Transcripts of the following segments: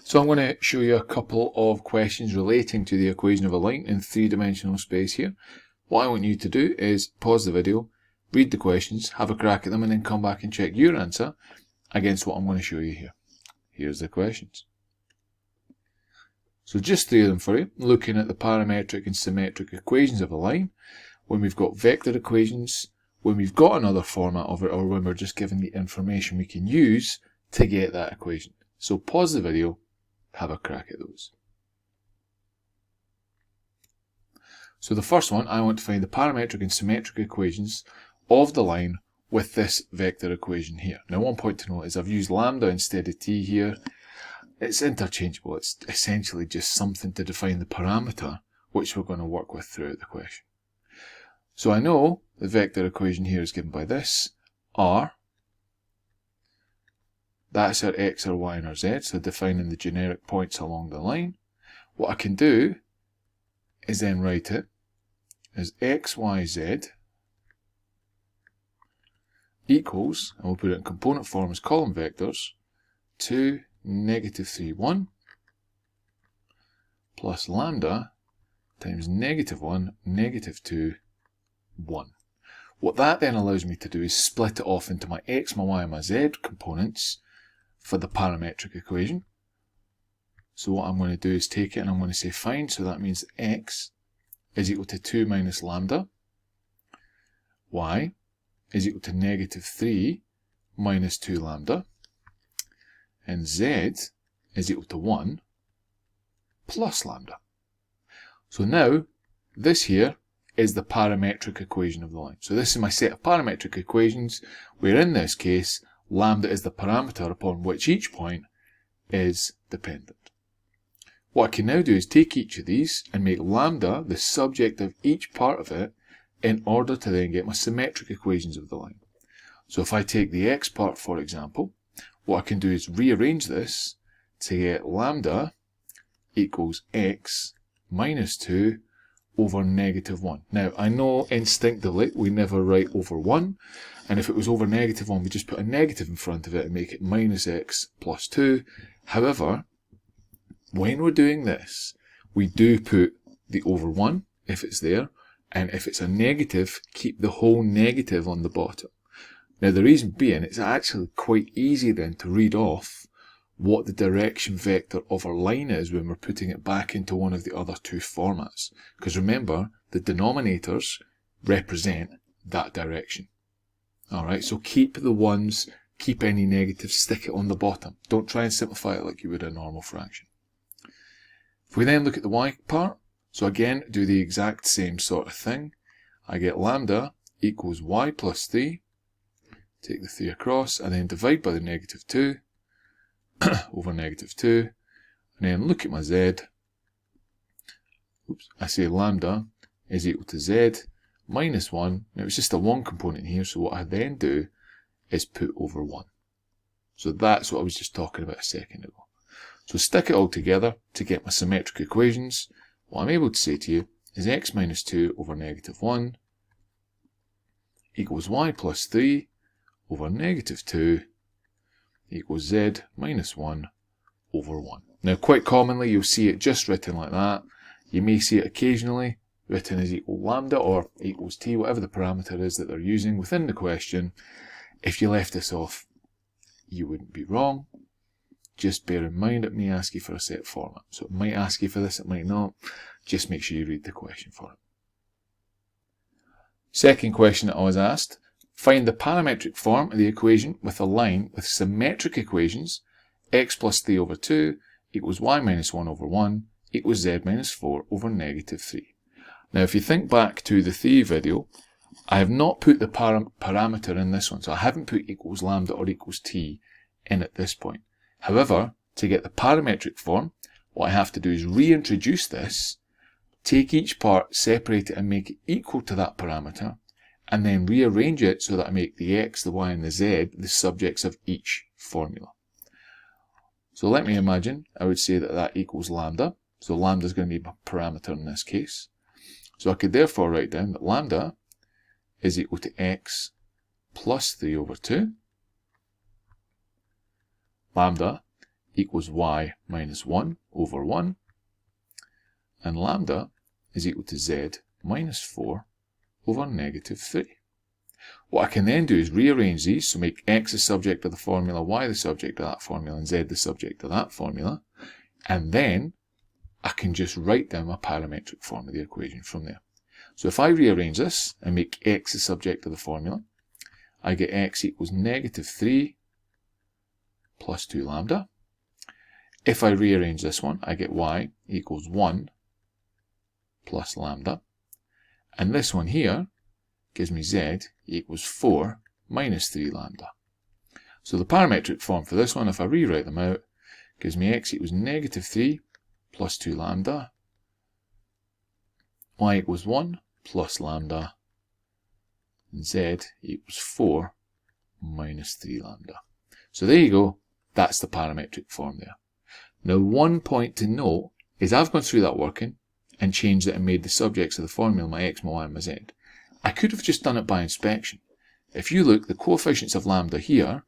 So I'm going to show you a couple of questions relating to the equation of a line in three-dimensional space here. What I want you to do is pause the video, read the questions, have a crack at them, and then come back and check your answer against what I'm going to show you here. Here's the questions. So just three of them for you, looking at the parametric and symmetric equations of a line, when we've got vector equations, when we've got another format of it, or when we're just given the information we can use to get that equation. So pause the video, have a crack at those. So the first one, I want to find the parametric and symmetric equations of the line with this vector equation here. Now one point to note is I've used lambda instead of t here. It's interchangeable. It's essentially just something to define the parameter which we're going to work with throughout the question. So I know the vector equation here is given by this, r. That's our x, our y, and our z, so defining the generic points along the line. What I can do is then write it as x, y, z equals, and we'll put it in component form as column vectors, 2, negative 3, 1, plus lambda times negative 1, negative 2, 1. What that then allows me to do is split it off into my x, my y, and my z components for the parametric equation. So what I'm going to do is take it and I'm going to say find, so that means x is equal to 2 minus lambda, y is equal to negative 3 minus 2 lambda, and z is equal to 1 plus lambda. So now this here is the parametric equation of the line. So this is my set of parametric equations, where in this case lambda is the parameter upon which each point is dependent. What I can now do is take each of these and make lambda the subject of each part of it in order to then get my symmetric equations of the line. So if I take the x part, for example, what I can do is rearrange this to get lambda equals x minus 2 over negative 1. Now, I know instinctively we never write over 1, and if it was over negative 1, we just put a negative in front of it and make it minus x plus 2. However, when we're doing this, we do put the over 1 if it's there, and if it's a negative, keep the whole negative on the bottom. Now, the reason being, it's actually quite easy then to read off what the direction vector of our line is when we're putting it back into one of the other two formats. Because remember, the denominators represent that direction. Alright, so keep the ones, keep any negatives, stick it on the bottom. Don't try and simplify it like you would a normal fraction. If we then look at the y part, so again, do the exact same sort of thing. I get lambda equals y plus 3, take the 3 across, and then divide by the negative 2, over negative 2, and then look at my z. Oops, I say lambda is equal to z minus 1. Now it's just a 1 component here, so what I then do is put over 1. So that's what I was just talking about a second ago. So stick it all together to get my symmetric equations. What I'm able to say to you is x minus 2 over negative 1 equals y plus 3 over negative 2 equals z minus 1 over 1. Now quite commonly you'll see it just written like that. You may see it occasionally written as equal lambda or equals t, whatever the parameter is that they're using within the question. If you left this off, you wouldn't be wrong. Just bear in mind it may ask you for a set format. So it might ask you for this, it might not. Just make sure you read the question for it. Second question that I was asked. Find the parametric form of the equation with a line with symmetric equations, x plus 3 over 2 equals y minus 1 over 1 equals z minus 4 over negative 3. Now if you think back to the theory video, I have not put the parameter in this one, so I haven't put equals lambda or equals t in at this point. However, to get the parametric form, what I have to do is reintroduce this, take each part, separate it and make it equal to that parameter, and then rearrange it so that I make the x, the y, and the z the subjects of each formula. So let me imagine, I would say that that equals lambda. So lambda is going to be my parameter in this case. So I could therefore write down that lambda is equal to x plus 3 over 2. Lambda equals y minus 1 over 1, and lambda is equal to z minus 4 over negative 3. What I can then do is rearrange these, so make x the subject of the formula, y the subject of that formula, and z the subject of that formula, and then I can just write down my parametric form of the equation from there. So if I rearrange this and make x the subject of the formula, I get x equals negative 3 plus 2 lambda. If I rearrange this one, I get y equals 1 plus lambda. And this one here gives me z equals 4 minus 3 lambda. So the parametric form for this one, if I rewrite them out, gives me x equals negative 3 plus 2 lambda, y equals 1 plus lambda, and z equals 4 minus 3 lambda. So there you go, that's the parametric form there. Now one point to note is I've gone through that working and changed it and made the subjects of the formula my x, my y, and my z. I could have just done it by inspection. If you look, the coefficients of lambda here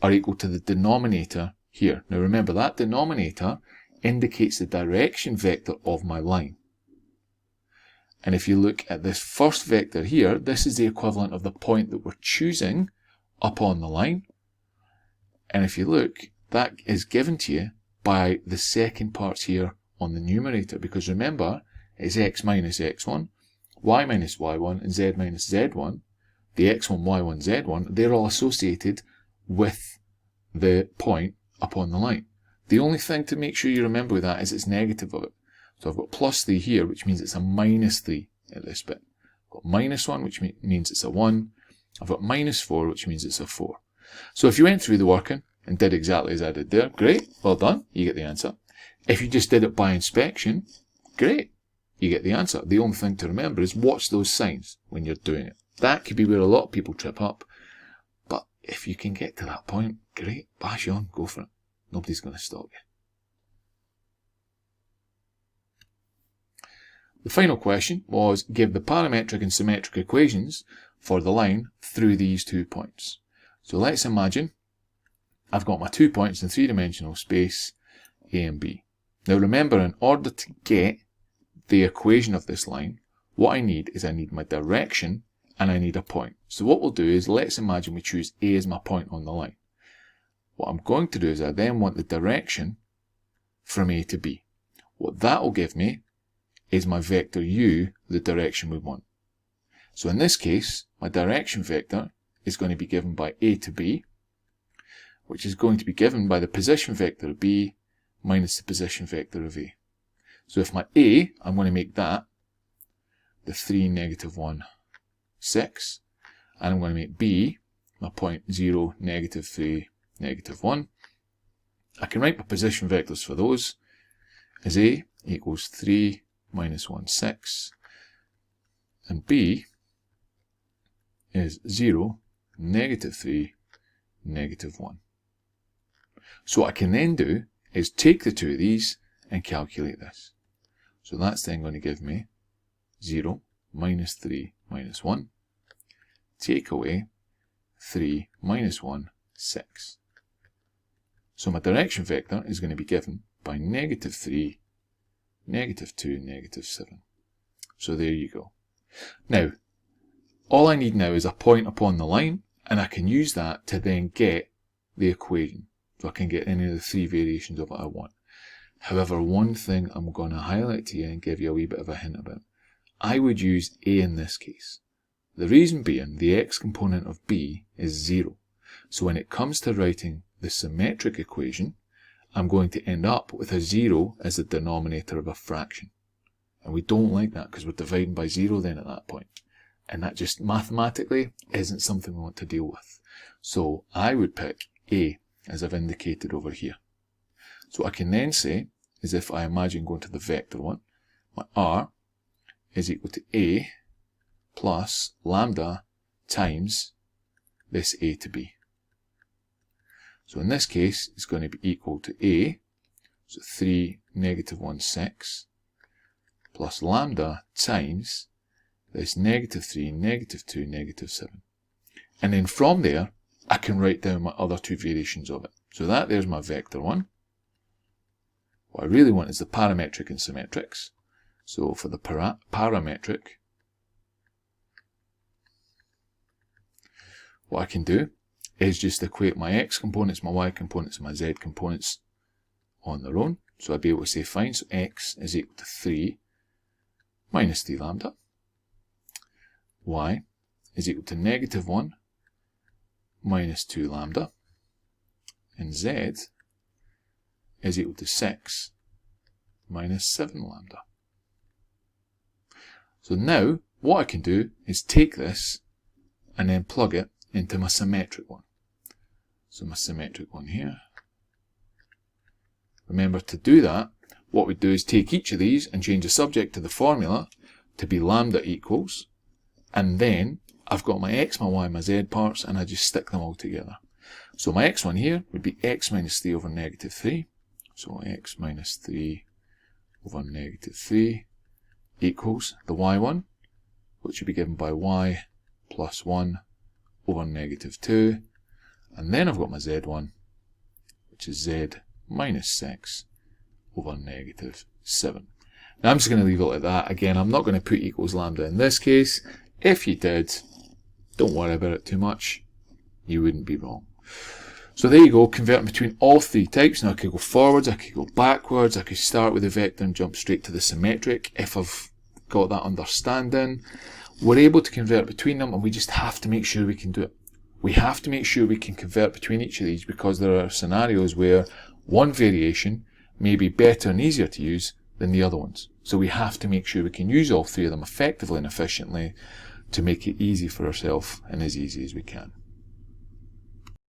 are equal to the denominator here. Now remember, that denominator indicates the direction vector of my line. And if you look at this first vector here, this is the equivalent of the point that we're choosing up on the line. And if you look, that is given to you by the second parts here on the numerator, because remember, it's x minus x1, y minus y1, and z minus z1. The x1, y1, z1, they're all associated with the point up on the line. The only thing to make sure you remember with that is it's negative of it. So I've got plus 3 here, which means it's a minus 3 at this bit. I've got minus 1, which means it's a 1. I've got minus 4, which means it's a 4. So if you went through the working and did exactly as I did there, great, well done, you get the answer. If you just did it by inspection, great, you get the answer. The only thing to remember is watch those signs when you're doing it. That could be where a lot of people trip up. But if you can get to that point, great, bash on, go for it. Nobody's going to stop you. The final question was, give the parametric and symmetric equations for the line through these 2 points. So let's imagine I've got my 2 points in 3-dimensional space, A and B. Now remember, in order to get the equation of this line, what I need is I need my direction and I need a point. So what we'll do is, let's imagine we choose A as my point on the line. What I'm going to do is I then want the direction from A to B. What that will give me is my vector u, the direction we want. So in this case, my direction vector is going to be given by A to B, which is going to be given by the position vector of B minus the position vector of A. So if my A, I'm going to make that the 3, negative 1, 6, and I'm going to make B my point 0, negative 3, negative 1. I can write my position vectors for those as A equals 3, minus 1, 6, and B is 0, negative 3, negative 1. So what I can then do is take the two of these and calculate this. So that's then going to give me 0, minus 3, minus 1, take away 3, minus 1, 6. So my direction vector is going to be given by negative 3, negative 2, negative 7. So there you go. Now, all I need now is a point upon the line, and I can use that to then get the equation. So I can get any of the 3 variations of it I want. However, one thing I'm going to highlight to you and give you a wee bit of a hint about. I would use A in this case. The reason being, the x component of B is 0. So when it comes to writing the symmetric equation, I'm going to end up with a 0 as the denominator of a fraction. And we don't like that because we're dividing by 0 then at that point. And that just mathematically isn't something we want to deal with. So I would pick A, as I've indicated over here. So what I can then say is, if I imagine going to the vector one, my R is equal to A plus lambda times this A to B. So in this case, it's going to be equal to A, so 3, negative 1, 6, plus lambda times this negative 3, negative 2, negative 7. And then from there, I can write down my other 2 variations of it. So that there's my vector one. What I really want is the parametric and symmetrics. So for the parametric, what I can do is just equate my x components, my y components, and my z components on their own. So I'd be able to say, fine, so x is equal to 3 minus 3 lambda. Y is equal to negative 1 minus 2 lambda. And z is equal to 6 minus 7 lambda. So now, what I can do is take this and then plug it into my symmetric one. So my symmetric one here. Remember, to do that, what we do is take each of these and change the subject to the formula to be lambda equals, and then I've got my x, my y, my z parts, and I just stick them all together. So my x one here would be x minus 3 over negative 3. So x minus 3 over negative 3 equals the y one, which would be given by y plus 1 over negative 2. And then I've got my z one, which is z minus 6 over negative 7. Now I'm just going to leave it like that. Again, I'm not going to put equals lambda in this case. If you did, don't worry about it too much. You wouldn't be wrong. So there you go, converting between all three types. Now I could go forwards, I could go backwards, I could start with the vector and jump straight to the symmetric if I've got that understanding. We're able to convert between them, and we just have to make sure we can do it. We have to make sure we can convert between each of these, because there are scenarios where one variation may be better and easier to use than the other ones. So we have to make sure we can use all three of them effectively and efficiently to make it easy for ourselves and as easy as we can.